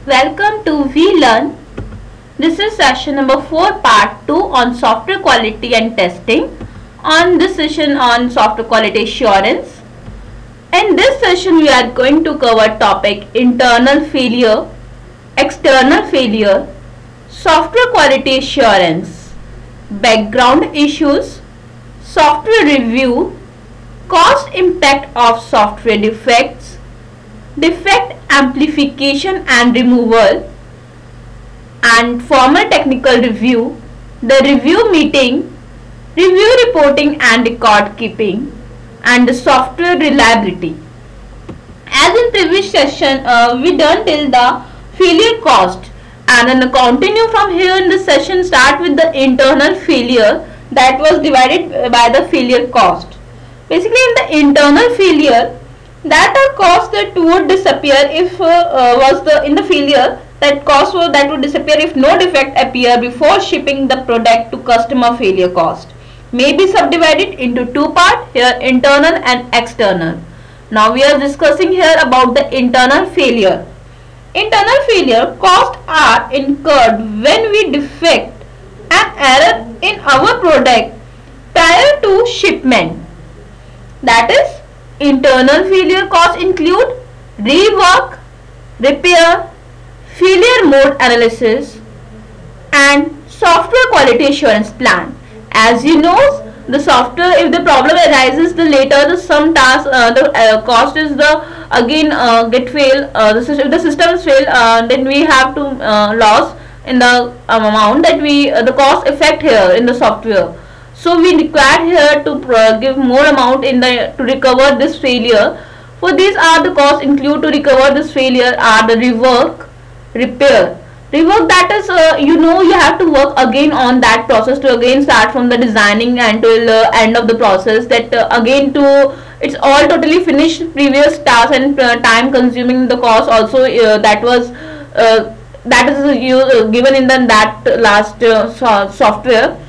Welcome to We Learn. This is session number 4 part 2 on software quality and testing. On this session on software quality assurance. In this session we are going to cover topic internal failure, external failure, software quality assurance, background issues, software review, cost impact of software defects, defect amplification and removal, and formal technical review, the review meeting, review reporting and record keeping, and the software reliability. As in previous session, we done till the failure cost, and then continue from here in this session start with the internal failure that was divided by the failure cost. Basically, in the internal failure, that are costs that would disappear if in the failure, that cost that would disappear if no defect appear before shipping the product to customer. Failure cost may be subdivided into two parts here, internal and external. Now we are discussing here about the internal failure. Internal failure costs are incurred when we defect an error in our product prior to shipment. That is, internal failure costs include rework, repair, failure mode analysis, and software quality assurance plan. As you know, the software, if the problem arises, the later some task, the cost is the again get fail. If the system is fail, then we have to loss in the amount that we the cost effect here in the software. So we require here to give more amount in the to recover this failure. For these are the costs include to recover this failure are the rework, repair. Rework, that is you have to work again on that process to again start from the designing until the end of the process. That again to it's all totally finished previous task and time consuming the cost also that was that is given in that last software.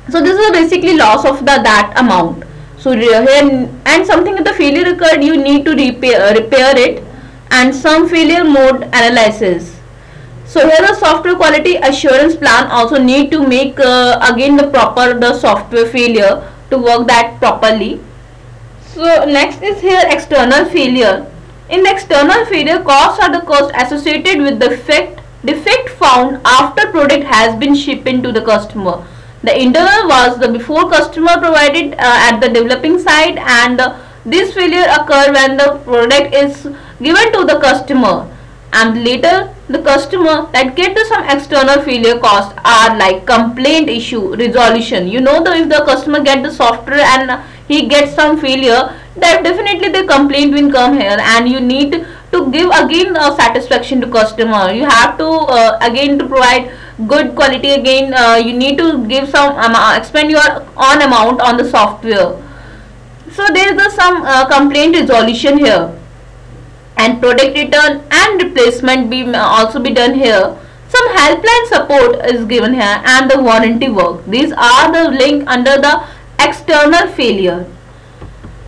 So this is basically loss of that amount. So here and something if the failure occurred, you need to repair it, and some failure mode analysis. So here the software quality assurance plan also need to make again the software failure to work that properly. So next is here external failure. In the external failure, costs are the costs associated with the defect found after product has been shipped into the customer. The internal was the before customer provided at the developing side, and this failure occur when the product is given to the customer, and later the customer that get to some external failure costs are like complaint issue resolution. If the customer get the software and he gets some failure, that definitely the complaint will come here, and you need to give again satisfaction to customer. You have to again to provide good quality again. You need to give some expend your own amount on the software. So there is some complaint resolution here, and product return and replacement also be done here. Some helpline support is given here, and the warranty work. These are the link under the external failure.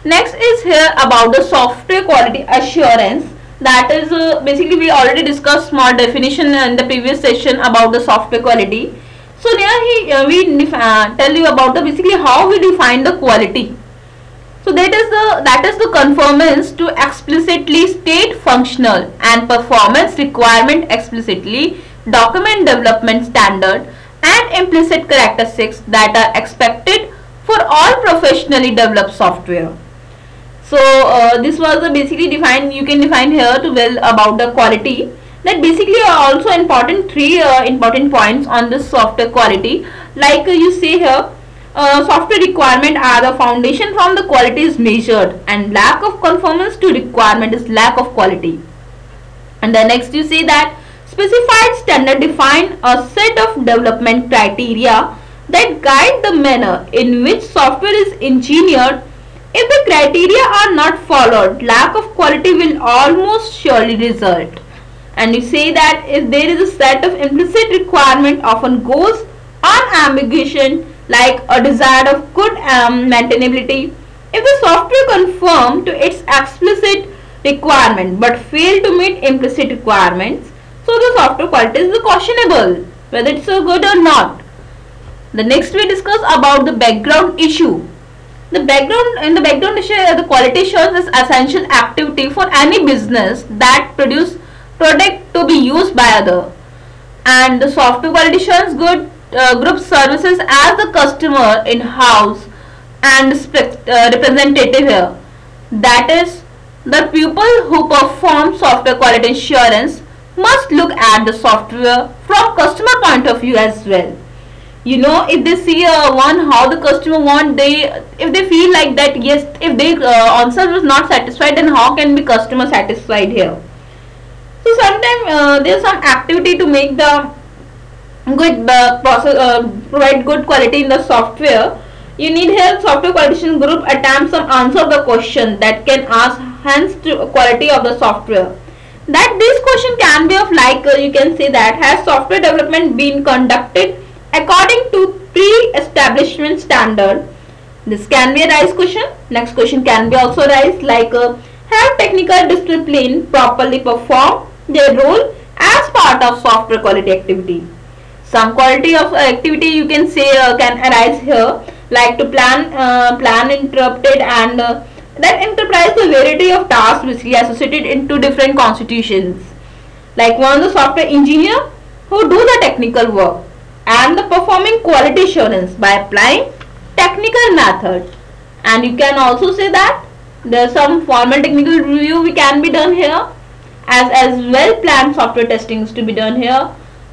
Next is here about the software quality assurance. That is basically we already discussed small definition in the previous session about the software quality. So here we tell you about the basically how we define the quality. So that is the conformance to explicitly state functional and performance requirement, explicitly document development standard and implicit characteristics that are expected for all professionally developed software. So this was basically defined. You can define here to well about the quality. That basically are also important three important points on this software quality. Like you see here, software requirement are the foundation from the quality is measured, and lack of conformance to requirement is lack of quality. And the next you see that specified standard define a set of development criteria that guide the manner in which software is engineered. If the criteria are not followed, lack of quality will almost surely result. And you say that if there is a set of implicit requirement often goes unambiguous, like a desire of good maintainability. If the software conform to its explicit requirement but fail to meet implicit requirements, So the software quality is questionable, whether it's good or not. The next we discuss about the background issue. The background issue, the quality assurance is essential activity for any business that produce product to be used by other. And the software quality assurance group services as the customer in house and representative here. That is, the people who perform software quality assurance must look at the software from customer point of view as well. You know, if they see one how the customer want, if they feel like that, yes, if they answer was not satisfied, then how can be customer satisfied here? So sometimes there is some activity to make the good provide good quality in the software. You need here software quality group attempt some answer the question that can enhance quality of the software. That this question can be of like you can say that has software development been conducted according to pre-establishment standard. This can be a rise question. Next question can be also rise like have technical discipline properly performed their role as part of software quality activity. Some quality of activity you can say can arise here like to plan interrupted and that enterprise the variety of tasks which is associated into different constitutions. Like one of the software engineer who do the technical work and the performing quality assurance by applying technical method. And you can also say that there are some formal technical review we can be done here as well planned software testing is to be done here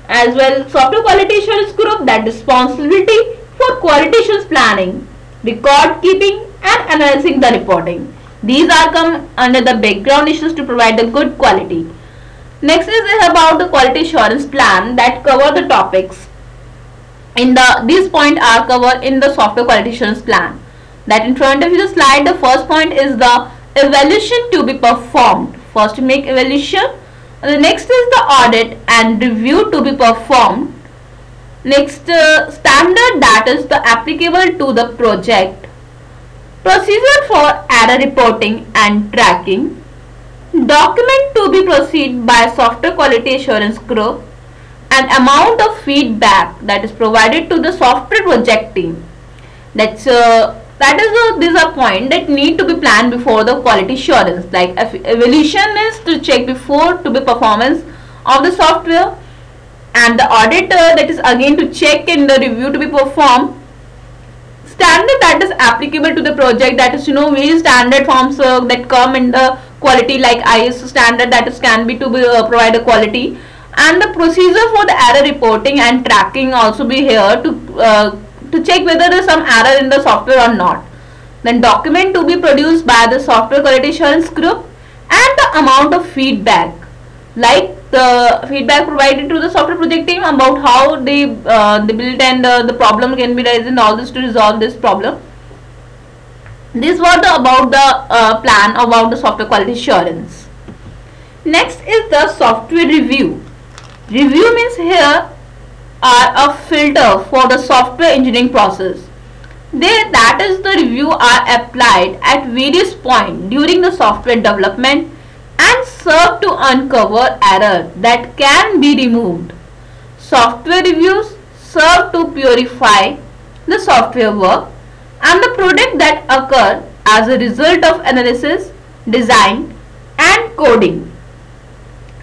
as well. Software quality assurance group that responsibility for quality assurance planning, record keeping and analyzing the reporting. These are come under the background issues to provide the good quality. Next is about the quality assurance plan that cover the topics. In these points are covered in the software quality assurance plan. That in front of you the slide, the first point is the evaluation to be performed. First make evaluation. The next is the audit and review to be performed. Next standard that is the applicable to the project. Procedure for error reporting and tracking. Document to be proceed by software quality assurance group. And amount of feedback that is provided to the software project team. This is a point that need to be planned before the quality assurance. Like evaluation is to check before to be performance of the software, and the audit that is again to check in the review to be performed. Standard that is applicable to the project, that is various standard forms that come in the quality like ISO standard that is can be to be provide a quality. And the procedure for the error reporting and tracking also be here to check whether there is some error in the software or not. Then document to be produced by the software quality assurance group and the amount of feedback, like the feedback provided to the software project team about how they built and the problem can be raised and all this to resolve this problem. This was about the plan about the software quality assurance. Next is the software review. Review means here are a filter for the software engineering process. That is the review are applied at various points during the software development and serve to uncover error that can be removed. Software reviews serve to purify the software work and the product that occur as a result of analysis, design and coding.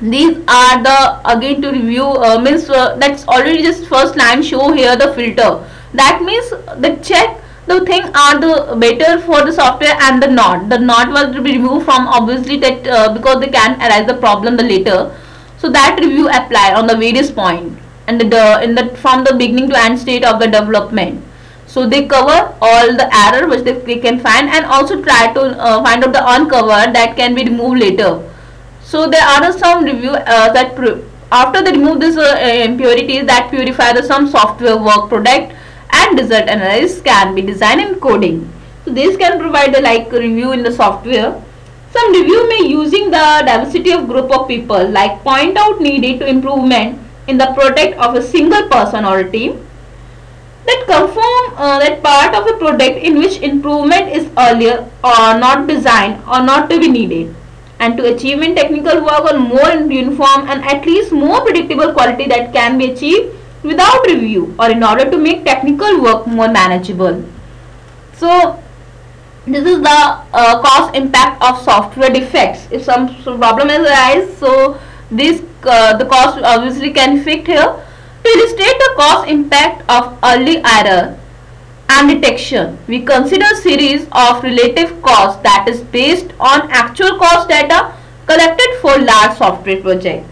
These are the again to review means that's already just first line show here the filter. That means the check the thing are the better for the software and the not was to be removed from obviously that because they can arise the problem the later. So that review apply on the various point and from the beginning to end state of the development. So they cover all the error which they can find and also try to find out the uncover that can be removed later. So there are some review that after they remove this impurities that purify the some software work product and result analysis can be design and coding. So this can provide the like review in the software. Some review may using the diversity of group of people like point out needed to improvement in the product of a single person or a team. That confirm that part of a product in which improvement is earlier or not designed or not to be needed. and to achievement technical work on more uniform and at least more predictable quality that can be achieved without review, or in order to make technical work more manageable. So this is the cost impact of software defects. If some problem has arise, so this the cost obviously can fit here. To illustrate the cost impact of early error and detection, we consider series of relative costs that is based on actual cost data collected for large software project.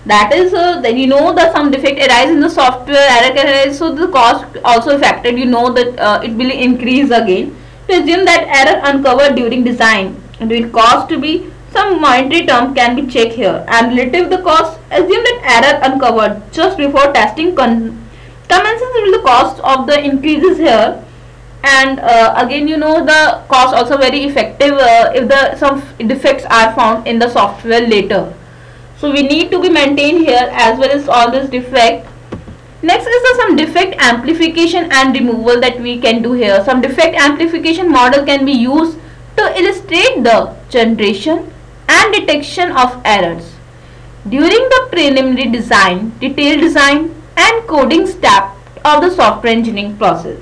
That is, then you know that some defect arise in the software, error can arise, so the cost also affected. You know that it will increase again. To assume that error uncovered during design, it will cost to be some monetary term can be checked here, and relative the cost, assume that error uncovered just before testing commences with the cost of the increases here. And again, you know, the cost also very effective if the some defects are found in the software later. So we need to be maintained here as well as all this defect. Next is the some defect amplification and removal that we can do here. Some defect amplification model can be used to illustrate the generation and detection of errors during the preliminary design, detailed design and coding step of the software engineering process.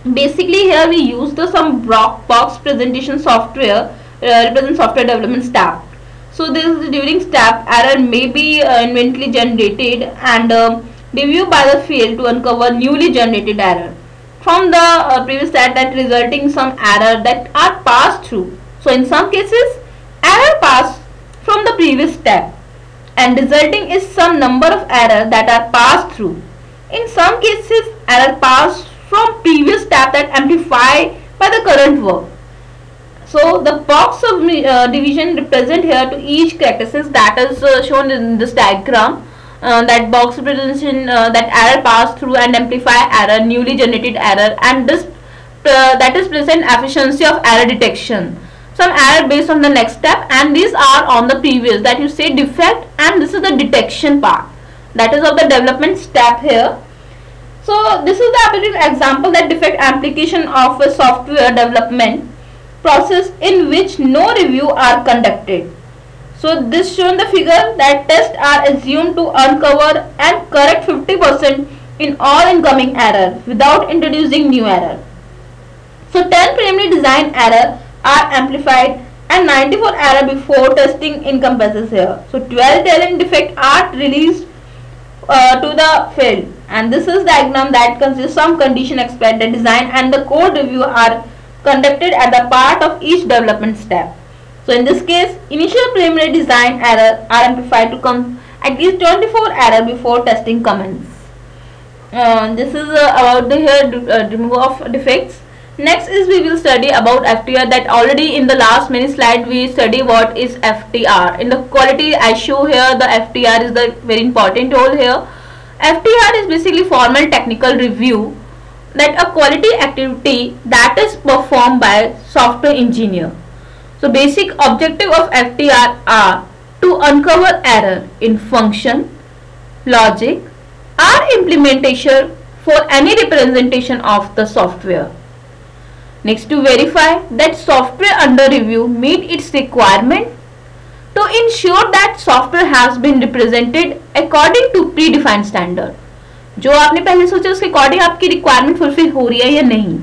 Basically here we use the some box presentation software represent software development step. So this is during step, error may be invariantly generated and review by the field to uncover newly generated error from the previous step that resulting some error that are passed through. So in some cases error passed from the previous step and resulting is some number of error that are passed through. In some cases error passed from previous step that amplified by the current work. So the box of division represent here to each characteristics that is shown in this diagram. That box representation that error passed through and amplify error, newly generated error, and this that is present efficiency of error detection. Some error based on the next step, and these are on the previous, that you say defect, and this is the detection part that is of the development step here. So this is the application example that defect application of a software development process in which no review are conducted. So this shown the figure that tests are assumed to uncover and correct 50% in all incoming error without introducing new error. So 10 preliminary design error are amplified and 94 error before testing encompasses here. So 12 talent defect are released to the field, and this is diagram that consists some condition expected design and the code review are conducted at the part of each development step. So in this case, initial preliminary design error are amplified to come at least 24 error before testing commence. This is about the here removal of defects. Next is we will study about FTR, that already in the last many slides we study what is FTR. In the quality I show here the FTR is the very important role here. FTR is basically formal technical review, that a quality activity that is performed by software engineer. So basic objective of FTR are to uncover error in function, logic or implementation for any representation of the software. Next, to verify that software under review meet its requirement, to ensure that software has been represented according to predefined standard. जो आपने पहले सोचा उसके according आपकी requirement fulfil हो रही है या नहीं.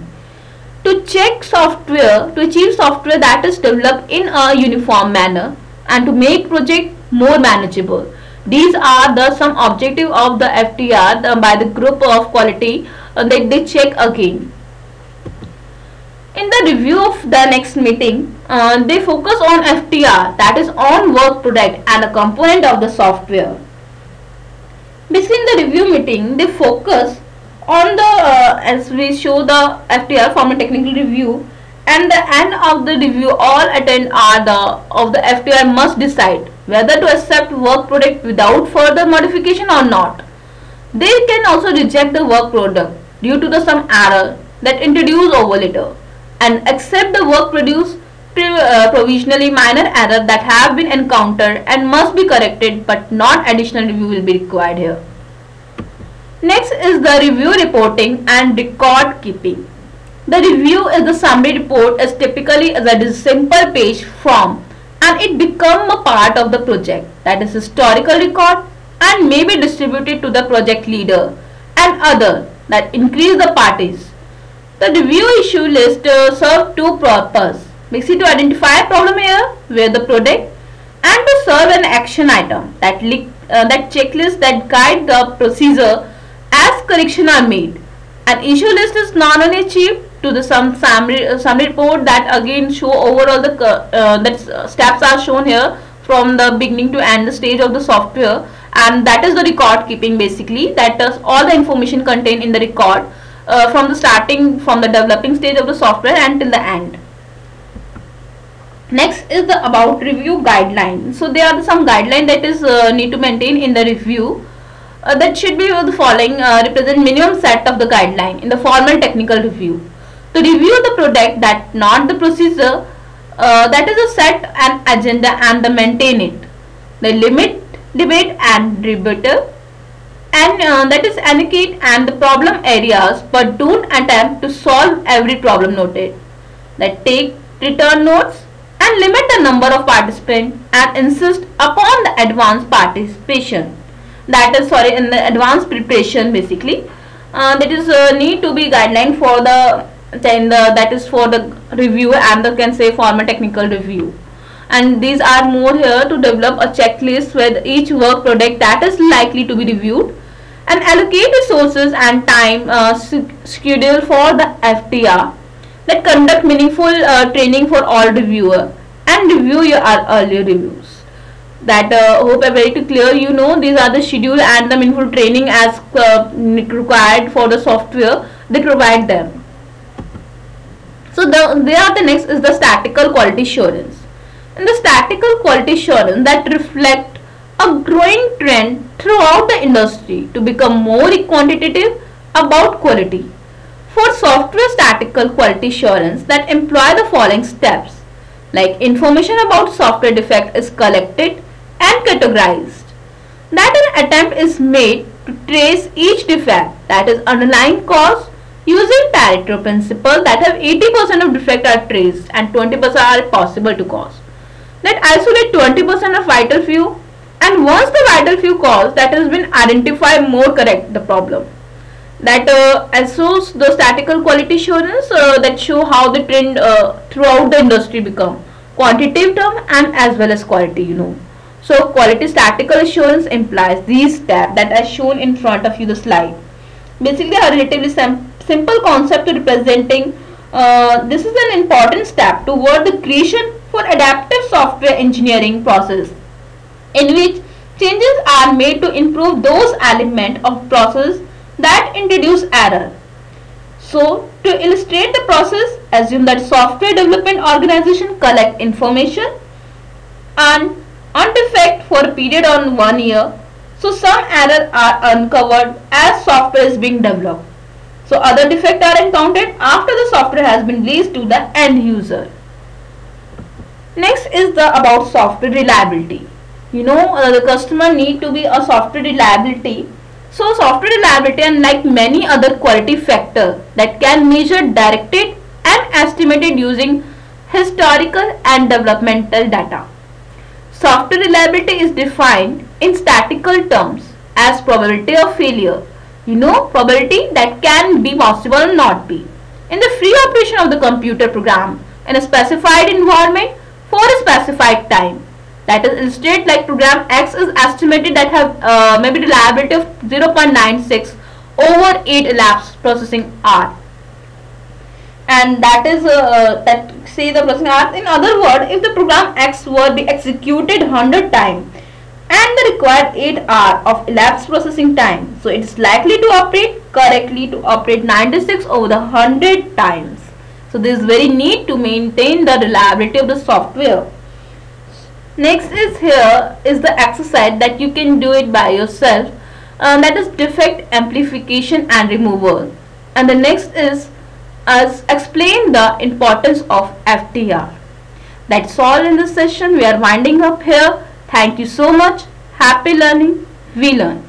To check software, to achieve software that is developed in a uniform manner and to make project more manageable. These are the some objective of the FTR by the group of quality that they check again. In the review of the next meeting, they focus on FTR, that is on work product and a component of the software. Basically in the review meeting, they focus on the as we show the FTR formal technical review, and the end of the review all attend are the of the FTR must decide whether to accept work product without further modification or not. They can also reject the work product due to the some error that introduced over later, and accept the work produced provisionally minor error that have been encountered and must be corrected, but not additional review will be required here. Next is the review reporting and record keeping. The review is the summary report is typically as a simple page from and it become a part of the project, that is historical record, and may be distributed to the project leader and other that increase the parties. The review issue list serve two purposes, basically to identify a problem area where the product and to serve an action item that checklist that guide the procedure as correction are made. An issue list is not only achieved to the summary report that again show overall the steps are shown here from the beginning to end the stage of the software, and that is the record keeping, basically that is all the information contained in the record from the starting, from the developing stage of the software until the end. Next is the about review guideline. So there are some guidelines that is need to maintain in the review. That should be the following represent minimum set of the guideline in the formal technical review. To review the product, that not the procedure, that is a set an agenda and the maintain it. The limit, debate and rebuttal, and that is allocate and the problem areas, but don't attempt to solve every problem noted. That take return notes and limit the number of participants and insist upon the advanced participation. That is in the advanced preparation, basically that is need to be guideline for the that is for the review and the can say formal technical review. And these are more here to develop a checklist with each work product that is likely to be reviewed, and allocate resources and time schedule for the FTR, that conduct meaningful training for all reviewer and review your earlier reviews. That hope are very clear. These are the schedule and the meaningful training as required for the software they provide them. So the next is the statistical quality assurance. And the statistical quality assurance that reflect a growing trend throughout the industry to become more quantitative about quality. For software statistical quality assurance that employ the following steps, like information about software defect is collected and categorized. That an attempt is made to trace each defect, that is underlying cause, using Pareto principle that have 80% of defect are traced and 20% are possible to cause. That isolate 20% of vital few, and once the vital few cause that has been identified, more correct the problem. That assures the statistical quality assurance that show how the trend throughout the industry become quantitative term and as well as quality. So quality statistical assurance implies these steps that are shown in front of you the slide. Basically a relatively simple concept to representing this is an important step toward the creation for adaptive software engineering process, in which changes are made to improve those elements of process that introduce error. So to illustrate the process, assume that software development organization collect information and on defect for a period on 1 year. So some errors are uncovered as software is being developed. So other defects are encountered after the software has been released to the end user. Next is the about software reliability. The customer need to be a software reliability. So software reliability, unlike many other quality factors that can measure directed and estimated using historical and developmental data. Software reliability is defined in statistical terms as probability of failure. Probability that can be possible or not be in the free operation of the computer program in a specified environment for a specified time. That is illustrated like program X is estimated that have maybe reliability of 0.96 over 8 elapsed processing hour, and that is that say the processing hour. In other words, if the program X were be executed 100 times and the required 8 hours of elapsed processing time, so it is likely to operate correctly to operate 96 over the 100 times. So this is very neat to maintain the reliability of the software. Next is here is the exercise that you can do it by yourself, that is defect amplification and removal. And the next is as explain the importance of FTR. That's all in this session. We are winding up here. Thank you so much. Happy learning. We learn.